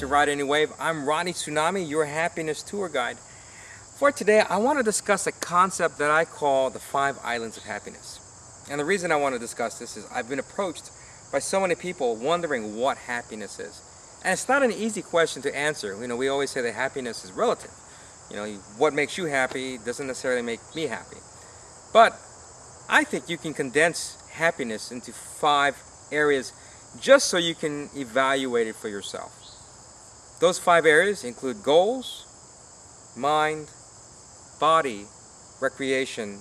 to Ride Any Wave. I'm Ronnie Tsunami, your happiness tour guide. For today, I want to discuss a concept that I call the 5 islands of happiness. And the reason I want to discuss this is I've been approached by so many people wondering what happiness is. And it's not an easy question to answer. You know, we always say that happiness is relative. You know, what makes you happy doesn't necessarily make me happy. But I think you can condense happiness into 5 areas just so you can evaluate it for yourself. Those 5 areas include goals, mind, body, recreation,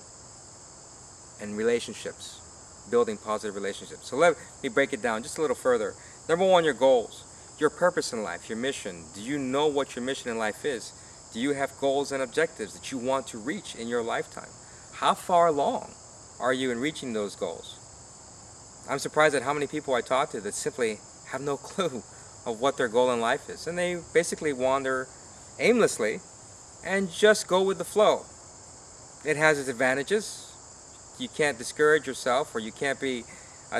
and relationships, building positive relationships. So let me break it down just a little further. Number 1, your goals, your purpose in life, your mission. Do you know what your mission in life is? Do you have goals and objectives that you want to reach in your lifetime? How far along are you in reaching those goals? I'm surprised at how many people I talk to that simply have no clue of what their goal in life is. And they basically wander aimlessly and just go with the flow. It has its advantages. You can't discourage yourself, or you can't be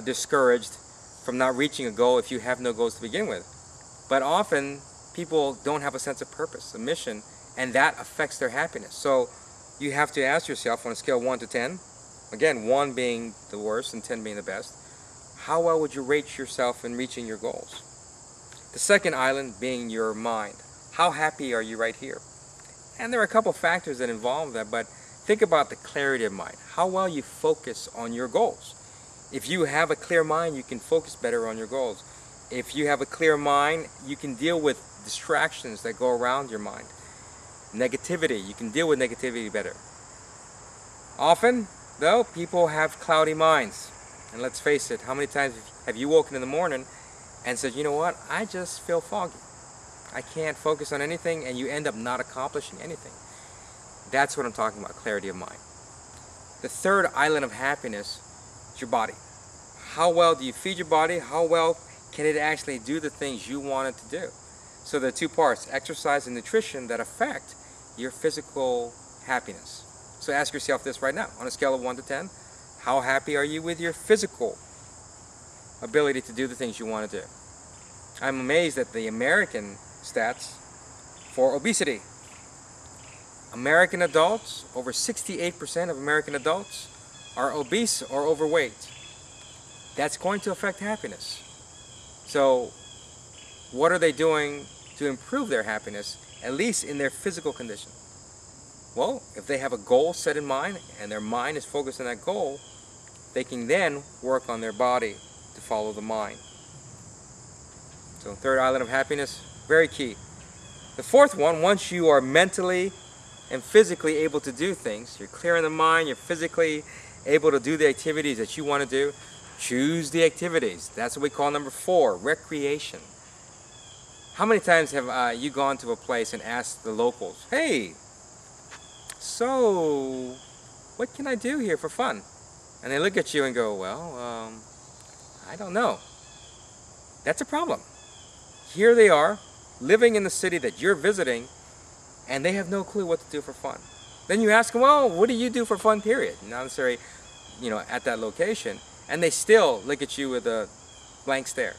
discouraged from not reaching a goal if you have no goals to begin with. But often people don't have a sense of purpose, a mission, and that affects their happiness. So you have to ask yourself on a scale of 1 to 10, again, 1 being the worst and 10 being the best, how well would you rate yourself in reaching your goals? The second island being your mind. How happy are you right here? And there are a couple factors that involve that, but think about the clarity of mind. How well you focus on your goals. If you have a clear mind, you can focus better on your goals. If you have a clear mind, you can deal with distractions that go around your mind. Negativity, you can deal with negativity better. Often, though, people have cloudy minds. And let's face it, how many times have you woken in the morning and said, you know what, I just feel foggy. I can't focus on anything, and you end up not accomplishing anything. That's what I'm talking about, clarity of mind. The third island of happiness is your body. How well do you feed your body? How well can it actually do the things you want it to do? So there are 2 parts, exercise and nutrition, that affect your physical happiness. So ask yourself this right now, on a scale of 1 to 10, how happy are you with your physical ability to do the things you want to do? I'm amazed at the American stats for obesity. American adults, over 68% of American adults are obese or overweight. That's going to affect happiness. So what are they doing to improve their happiness, at least in their physical condition? Well, if they have a goal set in mind and their mind is focused on that goal, they can then work on their body to follow the mind. So third island of happiness, very key. The fourth one, once you are mentally and physically able to do things, you're clear in the mind, you're physically able to do the activities that you want to do, choose the activities. That's what we call number 4, recreation. How many times have you gone to a place and asked the locals, hey, so what can I do here for fun? And they look at you and go, well, I don't know. That's a problem. Here they are, living in the city that you're visiting, and they have no clue what to do for fun. Then you ask them, well, what do you do for fun, period? Not necessarily, you know, at that location. And they still look at you with a blank stare.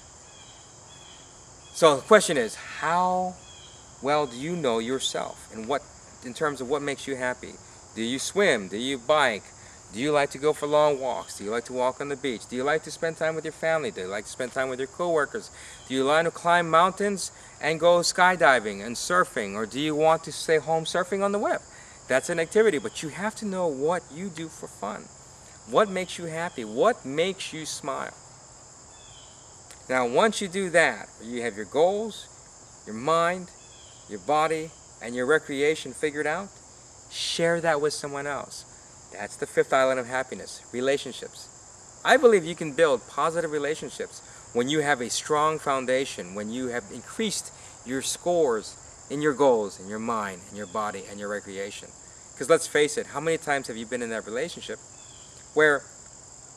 So the question is, how well do you know yourself? And what, in terms of what makes you happy? Do you swim? Do you bike? Do you like to go for long walks? Do you like to walk on the beach? Do you like to spend time with your family? Do you like to spend time with your coworkers? Do you like to climb mountains and go skydiving and surfing? Or do you want to stay home surfing on the web? That's an activity, but you have to know what you do for fun. What makes you happy? What makes you smile? Now, once you do that, you have your goals, your mind, your body, and your recreation figured out, share that with someone else. That's the 5th island of happiness, relationships. I believe you can build positive relationships when you have a strong foundation, when you have increased your scores in your goals, in your mind, in your body, and your recreation. Because let's face it, how many times have you been in that relationship where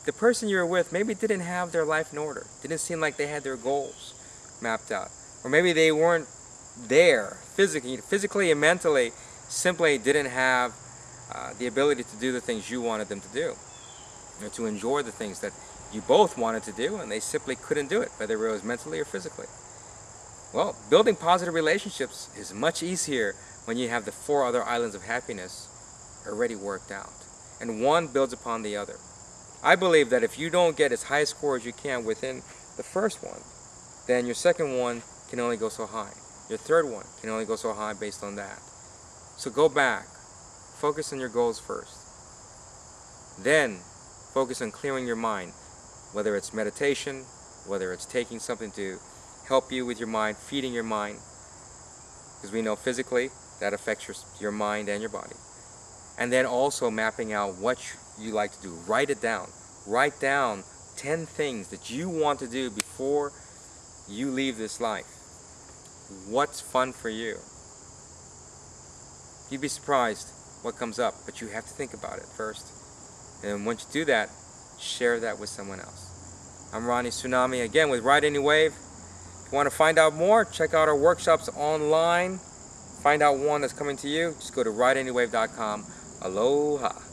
the person you were with maybe didn't have their life in order, didn't seem like they had their goals mapped out, or maybe they weren't there physically and mentally, simply didn't have the ability to do the things you wanted them to do, or to enjoy the things that you both wanted to do, and they simply couldn't do it, whether it was mentally or physically. Well, building positive relationships is much easier when you have the 4 other islands of happiness already worked out, and one builds upon the other. I believe that if you don't get as high a score as you can within the first one, then your second one can only go so high. Your third one can only go so high based on that. So go back, focus on your goals first. Then focus on clearing your mind, whether it's meditation, whether it's taking something to help you with your mind, feeding your mind, because we know physically that affects your mind and your body. And then also mapping out what you like to do. Write it down. Write down 10 things that you want to do before you leave this life. What's fun for you? You'd be surprised what comes up, but you have to think about it first. And once you do that, share that with someone else. I'm Ronnie Tsunami again with Ride Any Wave. If you want to find out more, check out our workshops online. Find out one that's coming to you. Just go to rideanywave.com. Aloha.